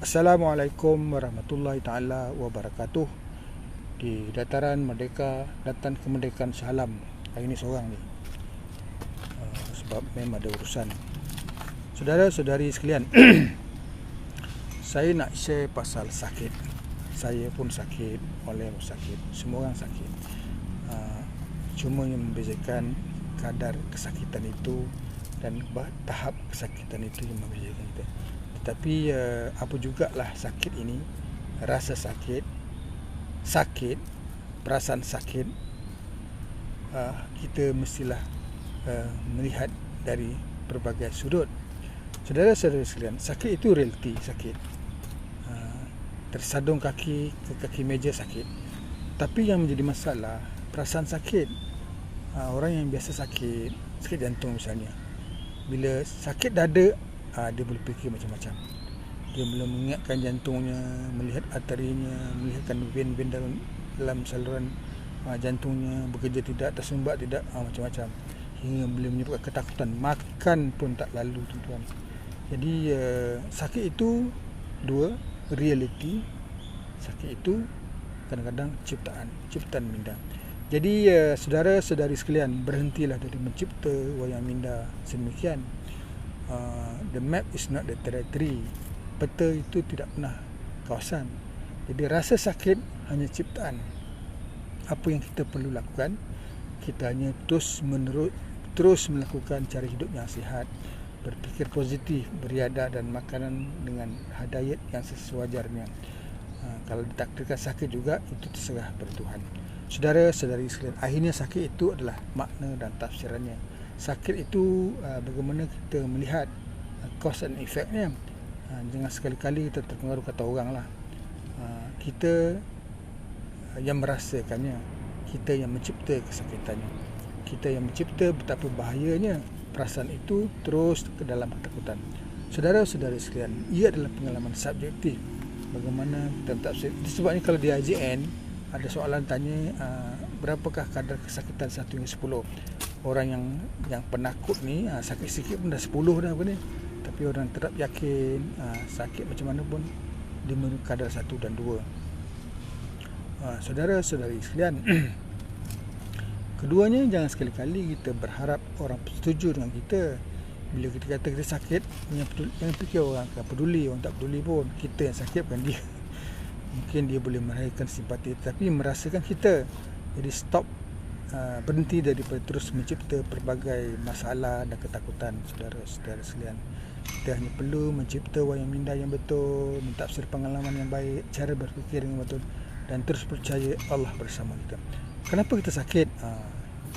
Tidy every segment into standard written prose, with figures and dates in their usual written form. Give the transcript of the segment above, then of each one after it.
Assalamualaikum warahmatullahi taala wabarakatuh. Di dataran Merdeka, Datan Kemerdekaan Shah Alam. Hari ini seorang ni, sebab memang ada urusan. Saudara-saudari sekalian, saya nak share pasal sakit. Saya pun sakit, oleh pun sakit, semua orang sakit. Cuma yang membezakan kadar kesakitan itu dan tahap kesakitan itu yang membezakan kita. Tetapi apa jugalah sakit ini, rasa sakit, perasaan sakit, kita mestilah melihat dari berbagai sudut. Saudara-saudara sekalian, sakit itu realiti sakit. Tersadung kaki ke kaki meja sakit. Tapi yang menjadi masalah perasaan sakit. Orang yang biasa sakit jantung misalnya, bila sakit dada, dia boleh fikir macam-macam. Dia belum mengingatkan jantungnya, melihat arterinya, melihatkan vein-vein dalam saluran jantungnya bekerja tidak, tersumbat tidak, macam-macam. Hingga boleh menyebabkan ketakutan, makan pun tak lalu, tuan-tuan. Jadi sakit itu dua, realiti. Sakit itu kadang-kadang ciptaan minda. Jadi saudara-saudari sekalian, berhentilah dari mencipta wayang minda sedemikian. The map is not the territory. Peta itu tidak pernah kawasan. Jadi rasa sakit hanya ciptaan. Apa yang kita perlu lakukan, kita hanya terus melakukan cara hidup yang sihat, berfikir positif, beriadah dan makanan dengan hadayat yang sewajarnya. Kalau ditakdirkan sakit juga, itu terserah pada Tuhan. Saudara-saudari sekalian, akhirnya sakit itu adalah makna dan tafsirannya. Sakit itu bagaimana kita melihat cause and effect-nya. Jangan sekali-kali kita terpengaruh kata orang lah. Kita yang merasakannya, kita yang mencipta kesakitannya, kita yang mencipta betapa bahayanya perasaan itu terus ke dalam ketakutan. Saudara-saudari sekalian, ia adalah pengalaman subjektif. Bagaimana kita mentafsir. Sebabnya kalau di IJN ada soalan tanya, berapakah kadar kesakitan 1 hingga 10. Orang yang penakut ni, sakit sikit pun dah 10 dah apa ni. Tapi orang tetap yakin sakit macam mana pun dia menurut kadar 1 dan 2. Saudara-saudari sekalian, keduanya jangan sekali-kali kita berharap orang setuju dengan kita. Bila kita kata kita sakit, jangan fikir orang akan peduli. Orang tak peduli pun. Kita yang sakit bukan dia. Mungkin dia boleh meraihkan simpati, tapi merasakan kita. Jadi stop, berhenti daripada terus mencipta pelbagai masalah dan ketakutan. Saudara-saudara sekalian, kita hanya perlu mencipta wayang minda yang betul, mentafsir pengalaman yang baik, cara berfikir yang betul, dan terus percaya Allah bersama kita. Kenapa kita sakit?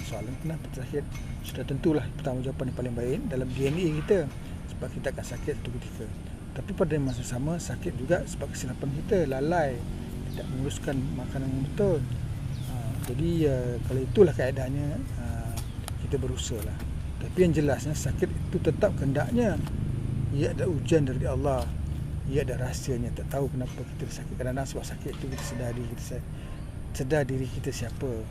Soalan kenapa kita sakit, sudah tentulah pertama jawapan yang paling baik dalam DNA kita, sebab kita akan sakit satu ketika. Tapi pada masa sama, sakit juga sebab kesilapan kita, lalai, tidak menguruskan makanan yang betul. Jadi kalau itulah keadaannya, kita berusaha lah. Tapi yang jelasnya, sakit itu tetap kehendaknya. Ia ada ujian dari Allah, ia ada rahsianya. Tak tahu kenapa kita sakit. Kadang-kadang sebab sakit itu kita sedar diri kita siapa.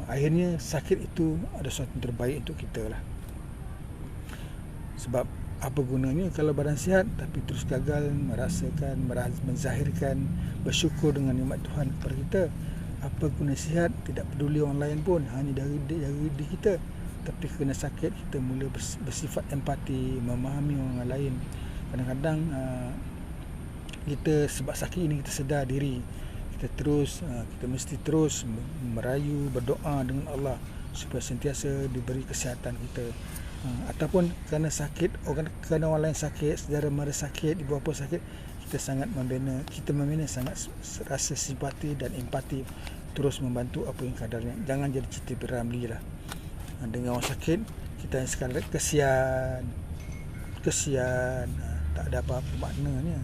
Akhirnya sakit itu ada sesuatu yang terbaik untuk kita lah. Sebab apa gunanya kalau badan sihat tapi terus gagal merasakan, menzahirkan, bersyukur dengan nikmat Tuhan kepada kita. Apa guna sihat, tidak peduli orang lain pun, hanya dari diri kita. Tapi kena sakit, kita mula bersifat empati, memahami orang lain. Kadang-kadang kita sebab sakit ini kita sedar diri. Kita mesti terus merayu, berdoa dengan Allah supaya sentiasa diberi kesihatan kita. Ataupun kerana sakit, kerana orang lain sakit, saudara mara sakit, ibu bapa sakit, kita membina sangat rasa simpati dan empati, terus membantu apa yang kadarnya. Jangan jadi cerita Piramli lah. Dengan orang sakit, kita yang sekadar kesian, tak ada apa-apa maknanya.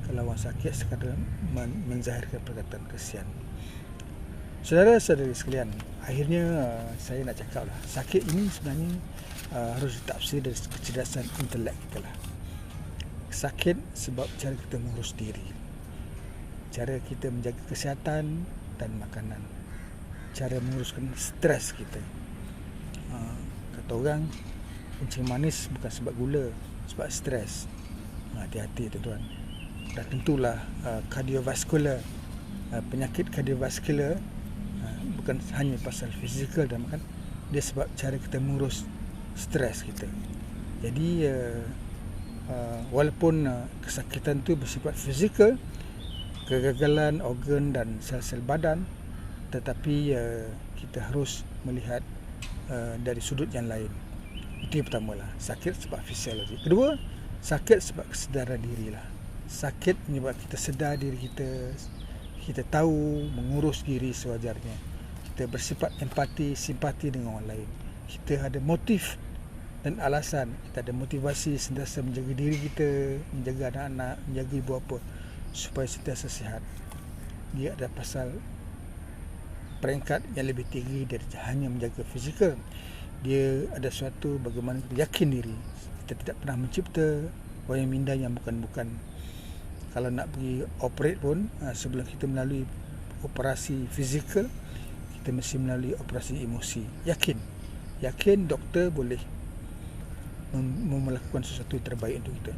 Kalau orang sakit sekadar menzahirkan perkataan kesian. Saudara-saudari sekalian, akhirnya saya nak cakap lah, sakit ini sebenarnya harus ditafsir dari kecerdasan intelek kita lah. Sakit sebab cara kita mengurus diri, cara kita menjaga kesihatan dan makanan, cara menguruskan stres kita. Kata orang, kencing manis bukan sebab gula, sebab stres. Hati-hati tuan-tuan. Dan tentulah kardiovaskular, penyakit kardiovaskular bukan hanya pasal fizikal dan makan, dia sebab cara kita mengurus stres kita. Jadi walaupun kesakitan tu bersifat fizikal, kegagalan organ dan sel-sel badan, tetapi kita harus melihat dari sudut yang lain. Itu yang pertama lah, sakit sebab fisiologi. Kedua, sakit sebab kesedaran diri lah. Sakit menyebabkan kita sedar diri kita, kita tahu mengurus diri sewajarnya, kita bersifat empati, simpati dengan orang lain, kita ada motif dan alasan, kita ada motivasi sentiasa menjaga diri kita, menjaga anak-anak, menjaga ibu bapa supaya sentiasa sihat. Dia ada pasal peringkat yang lebih tinggi dari hanya menjaga fizikal. Dia ada suatu bagaimana kita yakin diri. Kita tidak pernah mencipta wayang minda yang bukan-bukan. Kalau nak pergi operate pun, sebelum kita melalui operasi fizikal, kita mesti melalui operasi emosi. Yakin doktor boleh melakukan sesuatu yang terbaik untuk kita.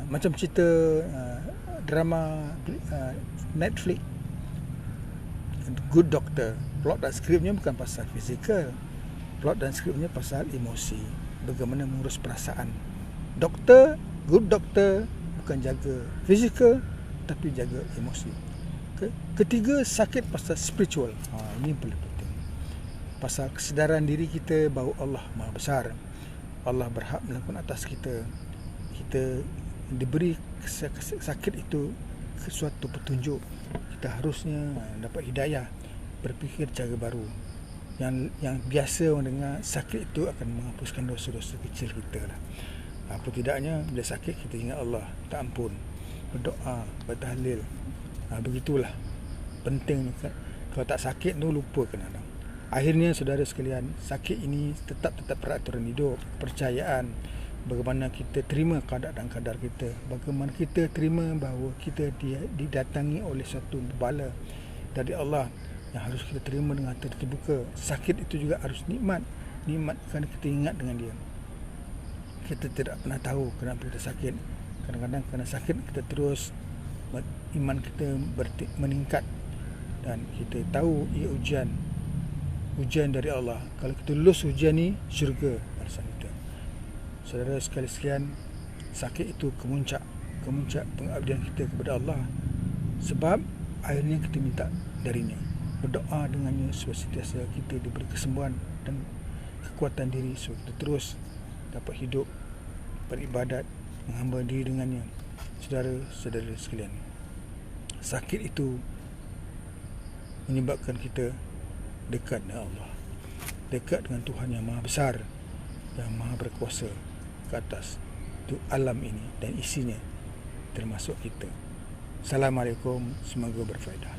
Macam cerita drama Netflix, Good Doctor, plot dan skripnya bukan pasal fizikal, plot dan skripnya pasal emosi, bagaimana mengurus perasaan. Doktor, good doctor bukan jaga fizikal tapi jaga emosi. Ketiga, sakit pasal spiritual. Ini yang paling penting, pasal kesedaran diri kita bahawa Allah Maha Besar, Allah berhak melakukan atas kita. Kita diberi sakit itu suatu petunjuk, kita harusnya dapat hidayah, berfikir cara baru. Yang biasa orang dengar sakit itu akan menghapuskan dosa-dosa kecil kita lah. Apa tidaknya bila sakit kita ingat Allah, minta ampun, berdoa, bertahlil. Begitulah penting. Kalau tak sakit tu lupa kadang-kadang. Akhirnya saudara sekalian, sakit ini tetap peraturan hidup, kepercayaan. Bagaimana kita terima kadar dan kadar kita, bagaimana kita terima bahawa kita didatangi oleh suatu bala dari Allah yang harus kita terima dengan hati terbuka. Sakit itu juga harus nikmat kerana kita ingat dengan dia. Kita tidak pernah tahu kenapa kita sakit. Kadang-kadang kerana sakit kita terus iman kita meningkat, dan kita tahu ia ujian dari Allah. Kalau kita lulus ujian ni, syurga balasan kita. Saudara sekalian, sakit itu kemuncak pengabdian kita kepada Allah, sebab akhirnya kita minta darinya, berdoa dengannya supaya sentiasa kita diberi kesembuhan dan kekuatan diri supaya kita terus dapat hidup, beribadat, menghamba diri dengannya. Saudara-saudara sekalian, sakit itu menyebabkan kita dekat dengan Allah, dekat dengan Tuhan yang Maha Besar, yang Maha Berkuasa ke atas itu alam ini dan isinya, termasuk kita. Assalamualaikum, semoga berfaedah.